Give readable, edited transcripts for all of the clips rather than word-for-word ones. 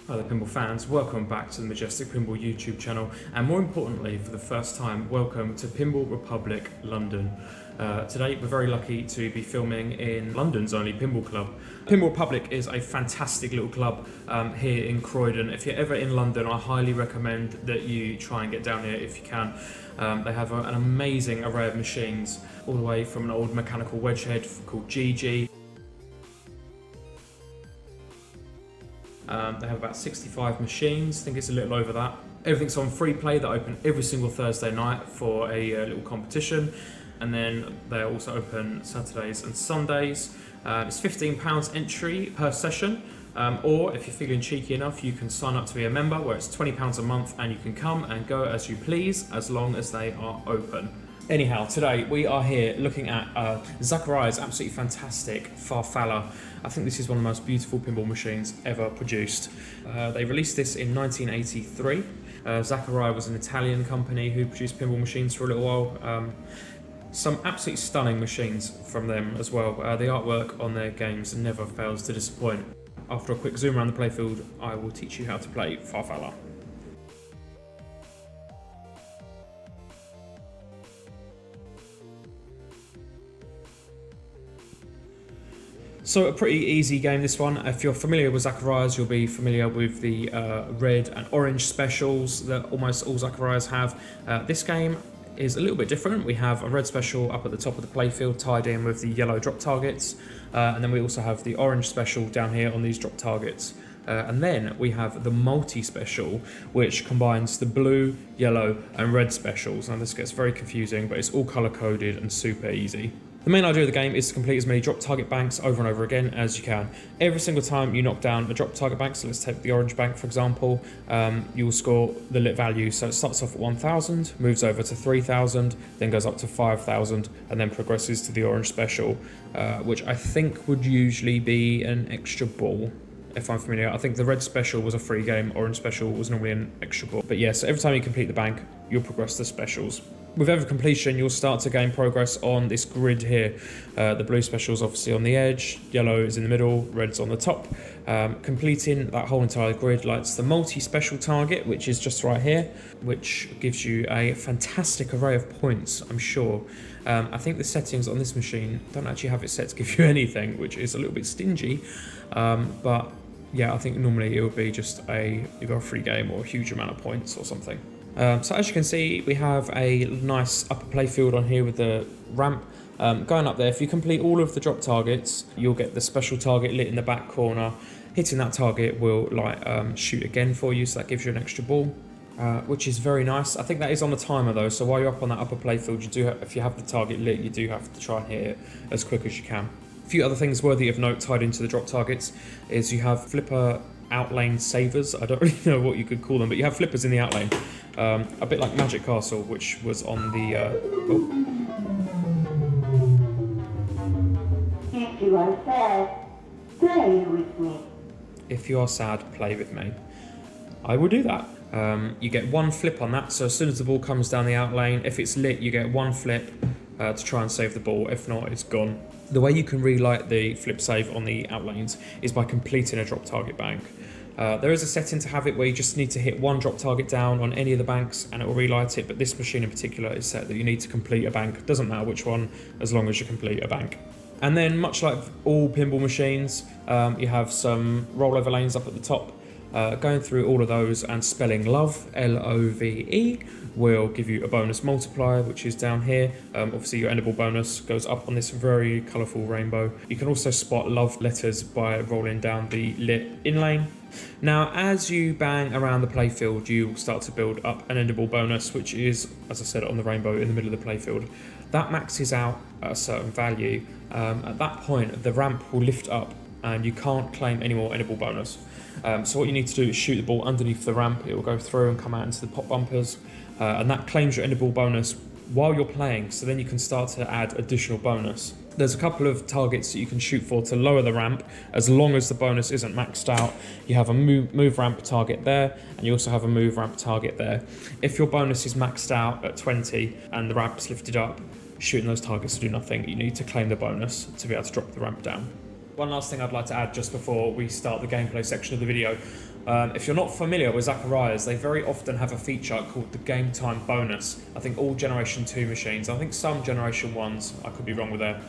Hi there Pinball fans, welcome back to the Majestic Pinball YouTube channel, and more importantly, for the first time, welcome to Pinball Republic London. Today we're very lucky to be filming in London's only pinball club. Pinball Republic is a fantastic little club here in Croydon. If you're ever in London, I highly recommend that you try and get down here if you can. They have an amazing array of machines, all the way from an old mechanical wedge head called GG. They have about 65 machines, I think it's a little over that. Everything's on free play. They open every single Thursday night for a little competition, and then they're also open Saturdays and Sundays. It's £15 entry per session, or if you're feeling cheeky enough, you can sign up to be a member where it's £20 a month and you can come and go as you please as long as they are open. Anyhow, today we are here looking at Zaccaria's absolutely fantastic Farfalla. I think this is one of the most beautiful pinball machines ever produced. They released this in 1983. Zaccaria was an Italian company who produced pinball machines for a little while. Some absolutely stunning machines from them as well. The artwork on their games never fails to disappoint. After a quick zoom around the playfield, I will teach you how to play Farfalla. So a pretty easy game, this one. If you're familiar with Zaccaria's, you'll be familiar with the red and orange specials that almost all Zaccaria's have. This game is a little bit different. We have a red special up at the top of the playfield tied in with the yellow drop targets, and then we also have the orange special down here on these drop targets. And then we have the multi-special, which combines the blue, yellow and red specials. Now this gets very confusing, but it's all colour-coded and super easy. The main idea of the game is to complete as many drop target banks over and over again as you can. Every single time you knock down a drop target bank, so let's take the orange bank for example, you'll score the lit value. So it starts off at 1,000, moves over to 3,000, then goes up to 5,000, and then progresses to the orange special, which I think would usually be an extra ball. If I'm familiar, I think the red special was a free game, orange special was normally an extra ball. But yes, every time you complete the bank, you'll progress the specials. With every completion, you'll start to gain progress on this grid here. The blue special is obviously on the edge, yellow is in the middle, red's on the top. Completing that whole entire grid lights the multi-special target, which is just right here, which gives you a fantastic array of points, I'm sure. I think the settings on this machine don't actually have it set to give you anything, which is a little bit stingy, but yeah, I think normally it would be just either a free game or a huge amount of points or something. So as you can see, we have a nice upper playfield on here with the ramp. Going up there, if you complete all of the drop targets, you'll get the special target lit in the back corner. Hitting that target will shoot again for you, so that gives you an extra ball, which is very nice. I think that is on the timer though, so while you're up on that upper playfield, you do have, if you have the target lit, you do have to try and hit it as quick as you can. A few other things worthy of note tied into the drop targets is you have flipper outlane savers. I don't really know what you could call them, but you have flippers in the outlane. A bit like Magic Castle, which was on the... If you are sad, play with me. If you are sad, play with me. I will do that. You get one flip on that, so as soon as the ball comes down the outlane, if it's lit, you get one flip to try and save the ball. If not, it's gone. The way you can relight the flip save on the outlanes is by completing a drop target bank. There is a setting to have it where you just need to hit one drop target down on any of the banks and it will relight it, but this machine in particular is set that you need to complete a bank. Doesn't matter which one, as long as you complete a bank. And then, much like all pinball machines, you have some rollover lanes up at the top. Going through all of those and spelling love, L-O-V-E, will give you a bonus multiplier, which is down here. Obviously your endable bonus goes up on this very colourful rainbow. You can also spot love letters by rolling down the lit in lane. Now, as you bang around the playfield, you start to build up an endable bonus, which is, as I said, on the rainbow in the middle of the playfield. That maxes out at a certain value. At that point, the ramp will lift up and you can't claim any more endable bonus. So what you need to do is shoot the ball underneath the ramp. It will go through and come out into the pop bumpers, and that claims your endable bonus while you're playing, so then you can start to add additional bonus. There's a couple of targets that you can shoot for to lower the ramp, as long as the bonus isn't maxed out. You have a move ramp target there, and you also have a move ramp target there. If your bonus is maxed out at 20 and the ramp's lifted up, shooting those targets to do nothing. You need to claim the bonus to be able to drop the ramp down. One last thing I'd like to add just before we start the gameplay section of the video. If you're not familiar with Zaccarias, they very often have a feature called the Game Time Bonus. I think all Generation 2 machines, I think some Generation 1s, I could be wrong with that,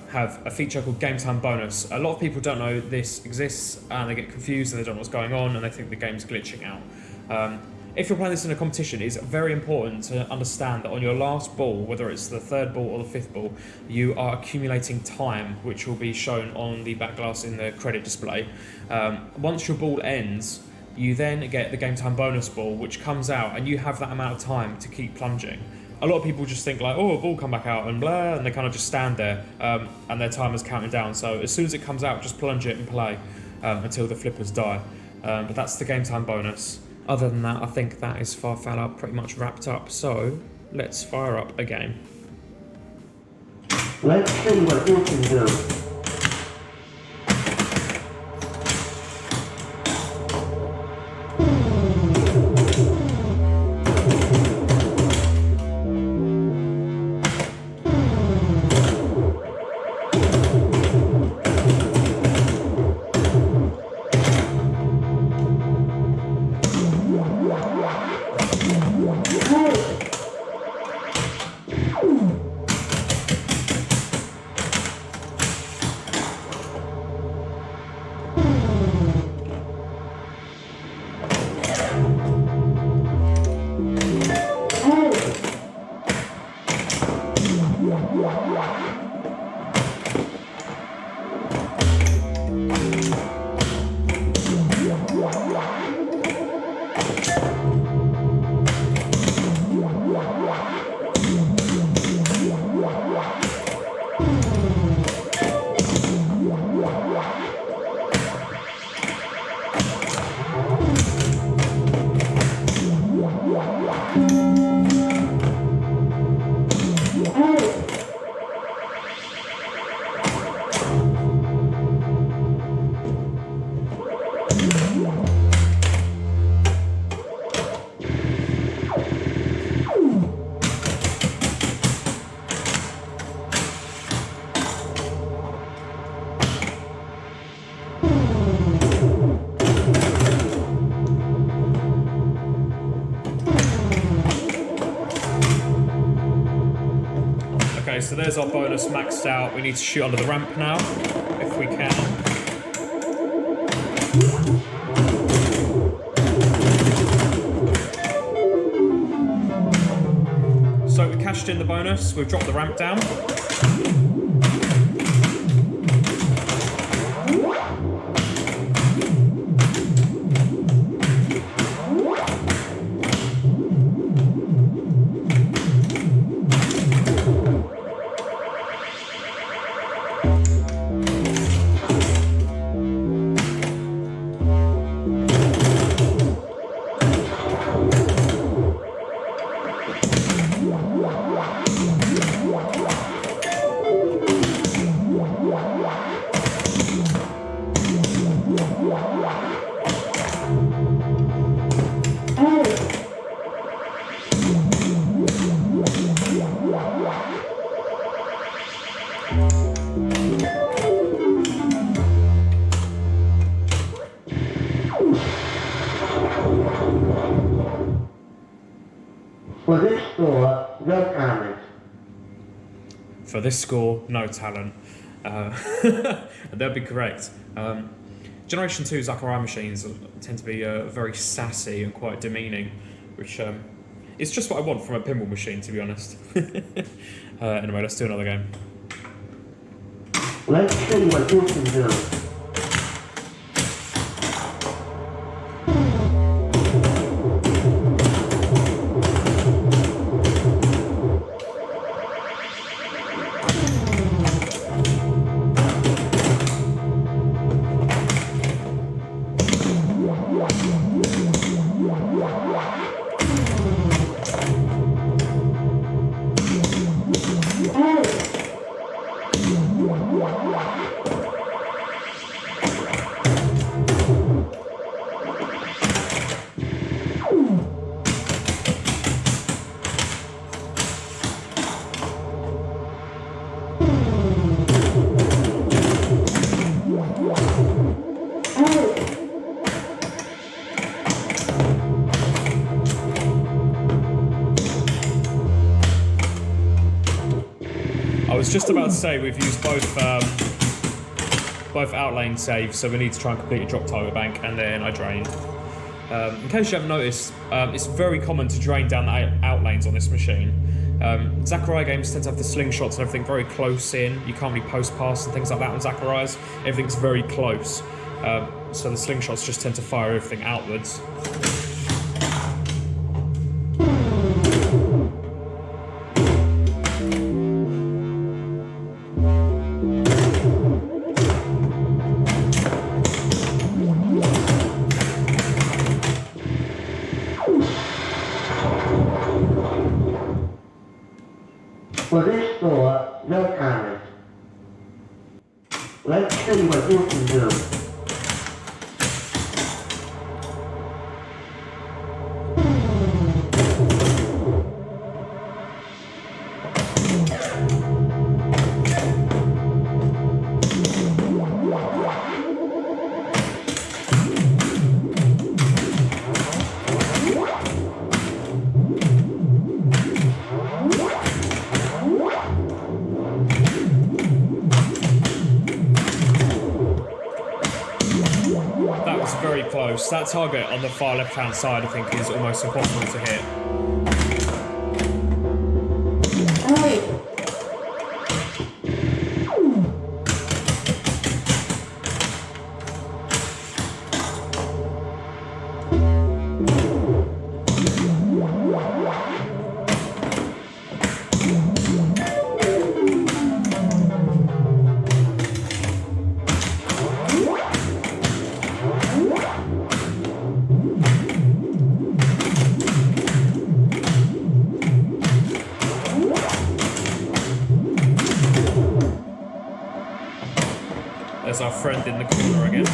have a feature called Game Time Bonus. A lot of people don't know this exists and they get confused and they don't know what's going on and they think the game's glitching out. If you're playing this in a competition, it's very important to understand that on your last ball, whether it's the third ball or the fifth ball, you are accumulating time, which will be shown on the back glass in the credit display. Once your ball ends, you then get the Game Time Bonus ball, which comes out, and you have that amount of time to keep plunging. A lot of people just think like, oh, a ball come back out and blah, and they kind of just stand there, and their timer's counting down. So as soon as it comes out, just plunge it and play until the flippers die. But that's the Game Time Bonus. Other than that, I think that is Farfalla pretty much wrapped up, so let's fire up a game. Let's see what you can do. Okay, so there's our bonus maxed out. We need to shoot under the ramp now, if we can. So we cashed in the bonus, we've dropped the ramp down. For this score, no comment. For this score, no talent. That'd be correct. Generation 2 Zaccaria machines tend to be very sassy and quite demeaning, which is just what I want from a pinball machine, to be honest. Anyway, let's do another game. Let's see what you can do. was just about to say we've used both outlane saves, so we need to try and complete a drop target bank, and then I drained. In case you haven't noticed, it's very common to drain down the outlanes on this machine. Zaccaria games tend to have the slingshots and everything very close in. You can't really post pass and things like that on Zaccarias. Everything's very close. So the slingshots just tend to fire everything outwards. For this score, no comment. Let's see what you can do. Very close. That target on the far left-hand side, I think, is almost impossible to hit. There's our friend in the corner again.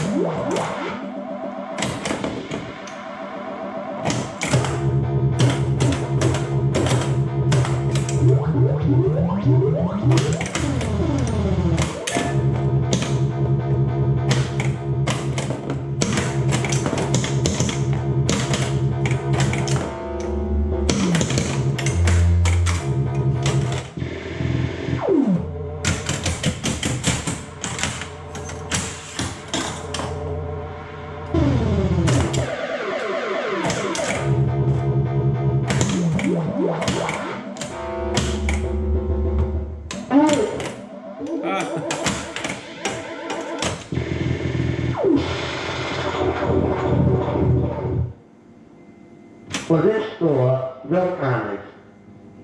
For this score, no comment.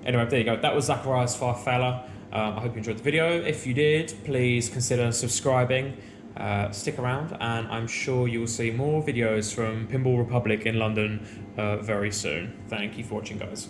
Anyway, there you go. That was Zaccaria's Farfalla. I hope you enjoyed the video. If you did, please consider subscribing. Stick around, and I'm sure you will see more videos from Pinball Republic in London very soon. Thank you for watching, guys.